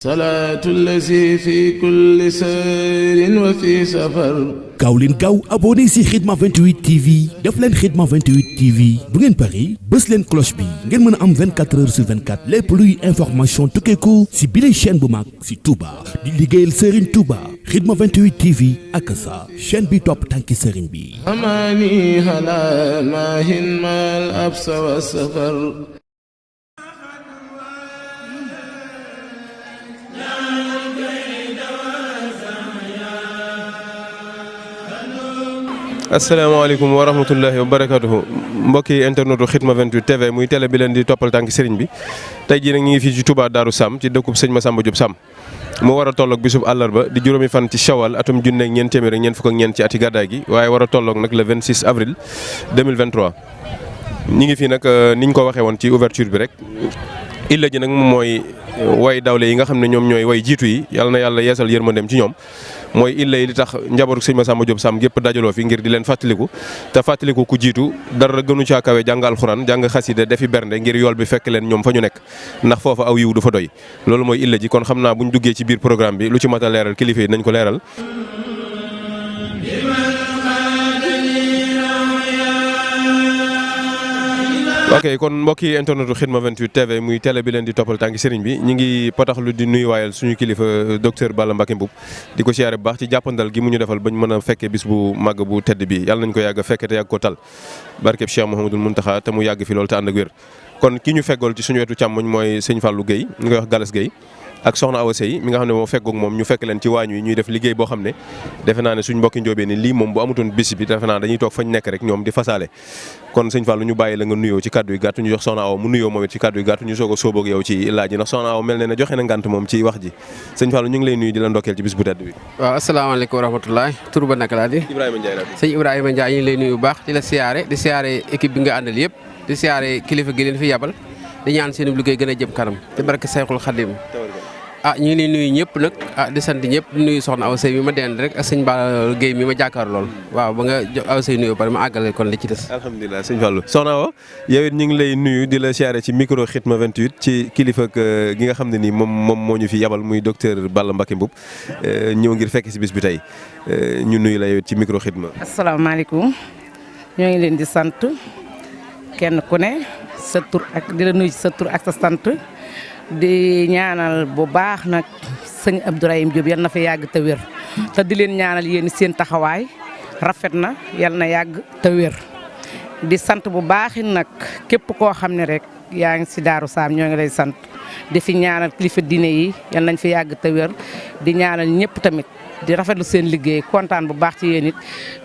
salaatu lazi fi kulli sayrin wa fi safar. gaaw leen gaaw abonné si Khidma 28 TV def leen Khidma 28 TV bu ngeen pari bës leen cloche bi ngeen mën a am 24 heures sur 24 lépp luy information tukkeeku si bile chaîne bu mag si Touba di liggéeyal Serigne Touba Khidma 28 TV ak sa chaîne bi topp tànki Serigne bi. amaani hala maahin maal absa wa safar. asalaamaaleykum wa rahmatullahi wa barakatuhu mbokki internetu Khidma 28 TV muy télé bi leen di toppal tànk sëriñ bi tey jii nag ñu ngi fii ci Touba Darou Sam ci dëkkub sëñ Massamba Diop Sam mu war a tolloog bisub àllarba di juróomi fan ci Shawal atum junne ak ñeent téeméer ak ñeent fukk ak ñeent ci ati gàddaay gi waaye war a tolloog nag le 26 avril 2023 ñi ngi fii nag niñ ko waxee woon ci ouverture bi rek illa ji nag moom mooy way dawle yi nga xam ne ñoom ñooy way jiitu yi yàlla na yàlla yeesal yërmandeem ci ñoom mooy illa yi li tax njabootu sëñ Massamba Diop Sam gépp dajaloo fi ngir di leen fàttaliku te fàttaliku ku jiitu dara gënu caa kawe jàng alxuraan jàng xasida defi bernde ngir yool bi fekk leen ñoom fa ñu nekk ndax foofa aw yiw du fa doy loolu mooy illa ji kon xam naa buñ duggee ci biir programme bi lu ci mat a leeral kilifa yi nañ ko leeral. ok kon mbokki internetu Khidma 28 TV muy télé bi leen di toppal tànki sëriñ bi ñu ngi potaxlu di nuyu waayal suñu kilifa docteur Balla Mbacké Mboup di ko siyaare bu baax ci jàppandal gi mu ñu defal bañ mën a fekkee bis bu màgg bu tedd bi yàlla nañ ko yàgg a fekke te yàgg ko tal barkeb Cheikh Mouhamadoul Mountakha te mu yàgg fi loolu te ànd ak wér kon ki ñu feggool ci suñu wetu càmmoñ mooy sëñ Fallou Guèye ñu koy wax Galas Guèye ak soxna Awa Sey mi nga xam ne moo feggoog moom ñu fekk leen ci waañ wi ñuy def liggéey boo xam ne defe naa ne suñ mbokki njóobee ni lii moom bu amutoon bis bi defe naa dañuy toog fañ nekk rek ñoom di fasaale kon sëñ Fallou ñu bàyyi la nga nuyoo ci kàddu yu gàttu ñu jox soxna Awa mu nuyoo moom it ci kàddu yu gàttu ñu soog a sóoboog yow ci laaj yi ndax soxna Awa mel ne ne joxe na ngànt moom ci wax ji sëñ Fallou ñu ngi lay nuyu di la ndokkeel ci bis bu tedd bi. waaw asalaamaaleykum wa rahmatulah tur ba naka laa di Ibrahima Ndiaye la sëñ Ibrahima Ndiaye ñu ngi lay nuyu bu baax di la siyaare di siyaare équipe bi nga àndal yëpp di siyaare kilifa gi leen fi yabal di ñaan seen liggéey gën a jëm kanam te barke Sayxul Xadim ñu ngi leen nuyu ñëpp nag di sant ñëpp di nuyu soxna Awa Sey mi ma dend rek ak sëñ Ba Guèye mi ma jàkkaar lool waaw ba nga Awa Sey nuyu pare ma àggale kon li ci des. alhamdulilah sëñ Fallou soxna Awa yow it ñu ngi lay nuyu di la siyaare ci micro Khidma 28 ci kilifa gi nga xam ne nii moom moo ñu fi yabal muy docteur Balla Mbacké Mboup ñëw ngir fekk si bis bi tey ñu nuyu la yow ci micro Khidma. asalaamaaleykum ñoo ngi leen di sant kenn ku ne sa tur ak di la nuyu ci sa tur ak sa sant. di ñaanal bu baax nag sëñ Abdourahim Diop yal na fa yàgg te wér te di leen ñaanal yéen seen taxawaay rafet na yal na yàgg te wér di sant bu baax nag képp koo xam ne rek yaa ngi si Darou Sam ñoo ngi lay sant di fi ñaanal kilifa diine yi yal nañ fi yàgg te wér di ñaanal ñëpp tamit di rafetlu seen liggéey kontaan bu baax ci yéen it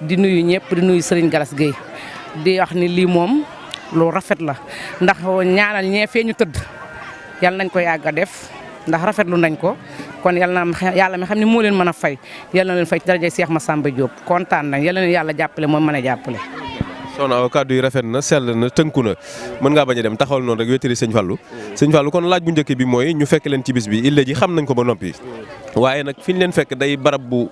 di nuyu ñëpp di nuyu Serigne Galas Guèye di wax ni lii moom lu rafet la ndax ñaanal ñee fee ñu tëdd. yàlla nañ ko yàgg a def ndax rafetlu nañ ko kon yàlla mi xam ne moo leen mën a fay yàlla na leen fay ci darajay Cheikh Massamba Diop kontaan nañ yàlla na yàlla jàppale moom mën a jàppale. soxna Awa kàddu yi rafet na sell na tënku na mën ngaa bañ a dem taxawal noonu rek wéetali sëñ Fallou sëñ Fallou kon laaj bu njëkk bi mooy ñu fekk leen ci bis bi illa ji xam nañ ko ba noppi waaye nag fi ñu leen fekk day barab bu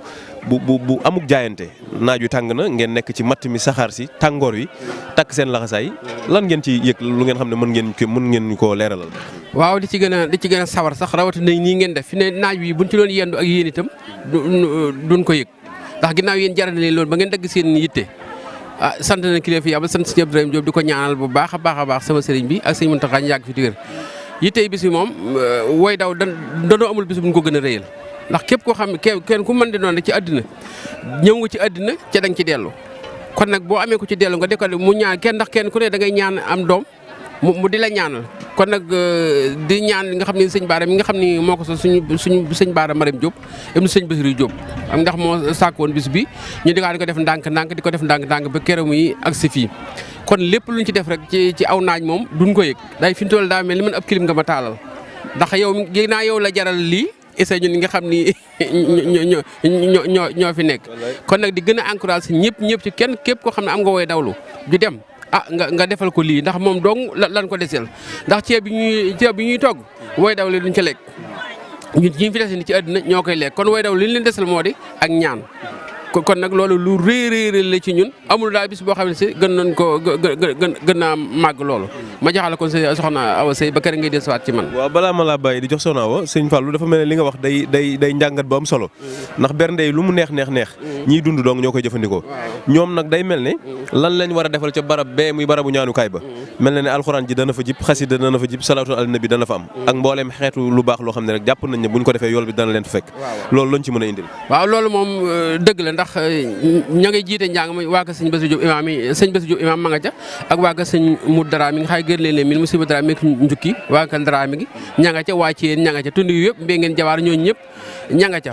amuk jaayante naaj wi tàng na ngeen nekk ci matt mi saxaar si tàngoor wi takk seen laxasaay lan ngeen ci yëg lu ngeen xam ne mën ngeen koo leeralal. waaw di ci gën a sawar sax rawatina nii ngeen def fi ne naaj wi buñ ci doon yendu ak yéen itam duñ ko yëg ndax ginnaaw yéen jaral leen loolu ba ngeen dagg seen yitte sant na kilifa yi abal sant sëñ Abdourahim Diop di ko ñaanal bu baax a baax sama sëriñ bi ak sëñ Mountakha ñu yàgg fi di wér yitte bis bi moom woy daw danoo amul bis bu ñu ko gën a rëyal ndax képp koo xam ne kenn ku mën di doon rek ci àddina ñëw nga ci àddina ca da nga ci dellu kon nag boo amee ko ci dellu nga de ko mu ñaan ndax kenn ku ne da ngay ñaan am doom mu di la ñaanal kon nag di ñaan nga xam ne sëñ Baara mi nga xam ni moo ko so suñu sëñ Baara Marème Diop ibnu sëñ Bassirou Diop am ndax moo sàkkoon bis bi ñu di ko def ndànk-ndànk di ko def ndànk-ndànk ba keroog muy agsi fii kon lépp luñ ci def rek ci aw naaj moom duñ ko yëg day fi mu toll daa mel ni man ab kilim nga ma taalal ndax yow ginnaaw yow la jaral lii essaye ñun nga xam ni ñoo fi nekk kon nag di gën a encouragé ñëpp ci kenn képp koo xam ne am nga woy dawlu ju dem nga defal ko lii ndax moom dong lan ko deseel ndax ceeb bi ñuy togg woy dawlu duñ ca lekk ñun ñi fi des ni ci àddina ñoo koy lekk kon woy dawlu li ñu leen desal moo di ak ñaan kon nag loolu lu réeréer la ci ñun amul daal bis boo xam ne si gën nañ ko gën naa màgg loolu ma jaxale kon soxna Awa Seye ba kër ngay dellusiwaat ci man. waaw balaa ma laa bàyyi di jox soxna Awa sëñ Fallou dafa mel ne li nga wax day njàngat bu am solo ndax bernde yi lu mu neex ñiy dund dong ñoo koy jëfandikoo ñoom nag day mel ne lan lañ war a defal ca barab bee muy barabu ñaanukaay ba mel na ne alxuraan ji dana fa jib xasida dana fa jib salaatu ala nabi dana fa am ak mbooleem xeetu lu baax loo xam ne rek jàpp nañ ne buñ ko defee yool bi dana leen fa fekk loolu lañ ci mën a indil. waaw loolu moom dëgg la ndax ña ngay jiite njàng ma waa ka sëñ Bassirou Diop imaam yi sëñ Bassirou Diop imaam ma nga ca ak waa ka sëñ mu dara mi nga xay gën leen min musiba dara mi njukki waa ka dara mi ngi ña nga ca waa ci yéen ña nga ca tund yu yëpp mbé ngeen jawaar ñooñu ñëpp ña nga ca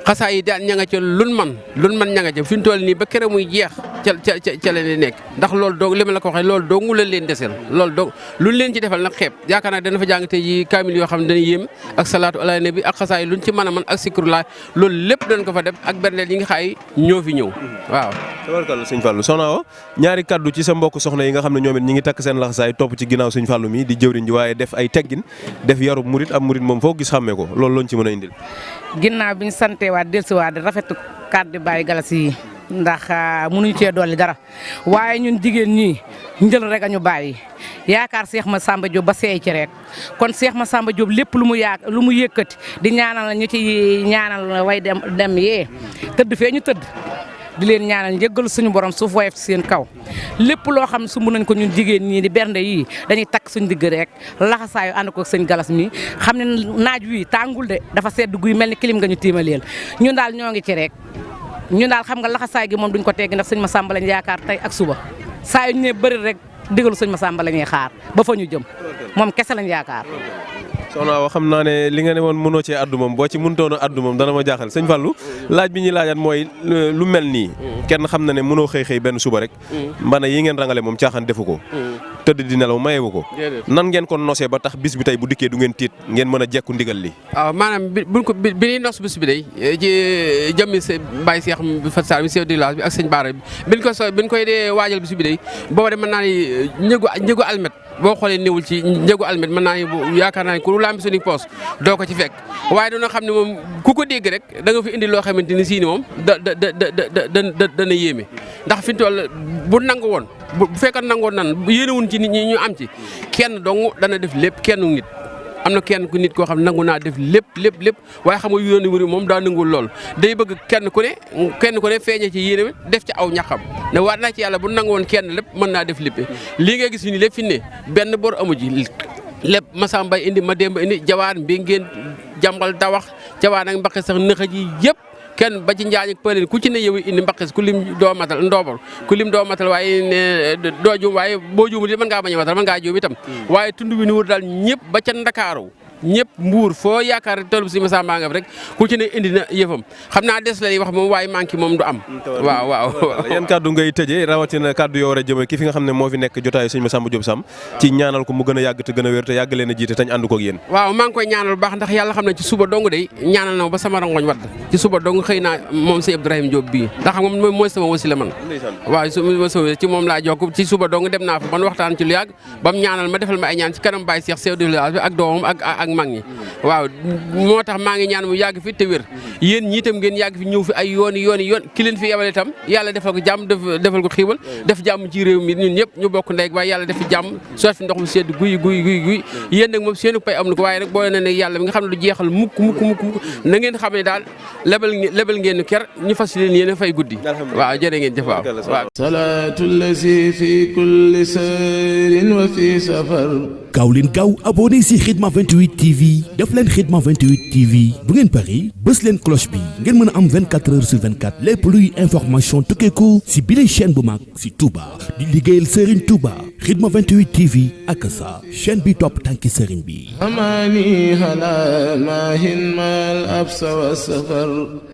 xasaa yi daal ña nga ca lun man ña nga ca fi mu toll nii ba kere muy jeex ca la leen nekk ndax loolu doog li ma la ko waxee loolu doog mu leen desel loolu doog luñ leen ci defal nag xeeb yaakaar naa dana fa jàng tey yi kaamil yoo xam ne dana yéem ak salaatu ala nabi ak xasaa yi luñ ci mën a mën ak sikrullah loolu lépp dañ ko fa def ak berneel yi nga xaay ñoo fi ñëw waaw. tabarkalla sëñ Fallou soxna Awa ñaari kaddu ci sa mbokk soxna yi nga xam ne ñoom it ñi ngi takk seen laxasaay topp ci ginnaaw sëñ Fallou mi di jëwriñ ji waaye def ay teggin def yarub murit am murit moom foo gis xàmmee ko loolu lañ ci mën a indil. ginnaaw bi ñu santee waat dellusiwaat rafetu kàddu Baye Galas yi ndax mënuñu cee dolli dara waaye ñun jigéen ñi njël rek a ñu bàyyi yaakaar Cheikh Massamba Diop ba seey ci rek kon Cheikh Massamba Diop lépp lu mu yëkkati di ñaanal ñu ci ñaanal way dem yee tëdd fee ñu tëdd di leen ñaanal njëggal suñu borom suuf woyof ci seen kaw lépp loo xam sumb nañ ko ñun jigéen ñii di bernde yi dañuy takk suñu digg rek laxasaayu ànd ko sëñ Galas mi xam ne naaj wi tàngul de dafa sedd guy mel ni kilim nga ñu tiimaleel ñun daal ñoo ngi ci rek ñun daal xam nga laxasaay gi moom duñ ko teggi ndax sëñ Massamba lañ yaakaar tey ak suba saa yu ñu ne bëri rek digalu sëñ Massamba la ñuy xaar ba fa ñu jëm moom kese lañ yaakaar. soxna Awa xam naa ne li nga ne woon mënoo cee addu moom boo ci mënutoon a addu moom dana ma jaaxal sëñ Fallou laaj bi ñuy laajaat mooy lu mel nii kenn xam na ne mënoo xëy benn suba rek mbana yi ngeen rangale moom caaxaan defu ko tëdd di nelaw mayewu ko nan ngeen ko nosee ba tax bis bi tey bu dikkee du ngeen tiit ngeen mën a jekku ndigal li waaw maanaam bi ñuy nos bis bi day ci jëmmi Baye Cheikh Fatou Sarr mi chef de village bi ak sëñ Baara bi biñ koy dee waajal bis bi day booba de mën naa ni njëgu almet boo xoolee néewul ci njëgu almet mën naa ni yaakaar naa ni ku lambi suñu poos doo ko ci fekk waaye doona xam ne moom ku ko dégg rek da nga fi indi loo xamante ni sii ni moom dana yéeme ndax fi mu toll bu nangu woon bu fekkoon nangoon nan yéenewuñ ci nit ñi ñu am ci kenn dong dana def lépp kenn nit am na kenn ku nit koo xam ne nangu naa def lépp waaye xam nga yoonu wuri moom daa nangul lool day bëgg kenn ku ne feeñee ci yéene def ci aw ñaxam ne waat naa ci yàlla bu nangu woon kenn lépp mën naa def lépp lii nga gis ni lépp fi ne benn bor amu ji lépp Massamba indi ma demba indi jawaan bi ngeen jàmbal dawax jawaan ak mbaqe sax nëxa ji yëpp kenn ba ci njaañ ak pëleen ku ci ne yow indi mbaqis ku lim doo matal ndoobar ku lim doo matal waaye ne doo juum waaye boo juumul mën ngaa bañ a matal mën ngaa juum itam waaye tund wi ni wër daal ñëpp ba ca Ndakaaru ñëpp mbuur foo yaakaar tool bi si Massamba nga rek ku ci ne indi na yëfam xam naa des lay wax moom waaye manqué moom du am waaw yan kàddu ngay tëjee rawatina kàddu yoo war a jëme ki fi nga xam ne moo fi nekk jotaayu sëñ Massamba Diop Sam ci ñaanal ko mu gën a yàgg te gën a wér te yàgg leen a jiite tañ ànd koog yéen waaw maa ngi koy ñaanal bu baax ndax yàlla xam ne ci suba dong day ñaanal na ba sama rangoñ wadd ci suba dong xëy naa moom sëñ Abdourahim Diop bii ndax xam nga mooy sama wasila man waaw ci moom laa jokk ci suba dong dem naa fa ban waxtaan ci lu yàgg bam ñaanal ma defal ma ay ñaan ci kanam Baye Cheikh chef de village bi ak doomam ak mag ñi waaw moo tax maa ngi ñaan mu yàgg fi te wér yéen ñi itam ngeen yàgg fi ñëw fi ay yoon ki leen fi yebal itam yàlla defal ko jàmm defal ko xiiwal def jàmm ci réew mi ñun ñëpp ñu bokk ndey waaye yàlla def fi jàmm soot fi ndox mu sedd guy yéen nag moom seenu pay am na ko waaye nag boo ne nag yàlla bi nga xam ne du jeexal mukk na ngeen xam ne daal lebal ngeen ker ñu fas leen yéen a fay guddi waaw jërë ngeen jëf waaw salaatu lazi fi kulli sayrin wa fi safar gaaw leen gaaw abonné si Khidma 28 TV def leen Khidma 28 TV bu ngeen pari bës leen cloche bi ngeen mën a am 24 heures sur 24 lépp luy information tukkeeku si bile chaîne bu mag si Touba di liggéeyal Serigne Touba Khidma 28 TV ak sa chaîne bi topp tànki Serigne bi. amaani hala maahin mal absa wa safar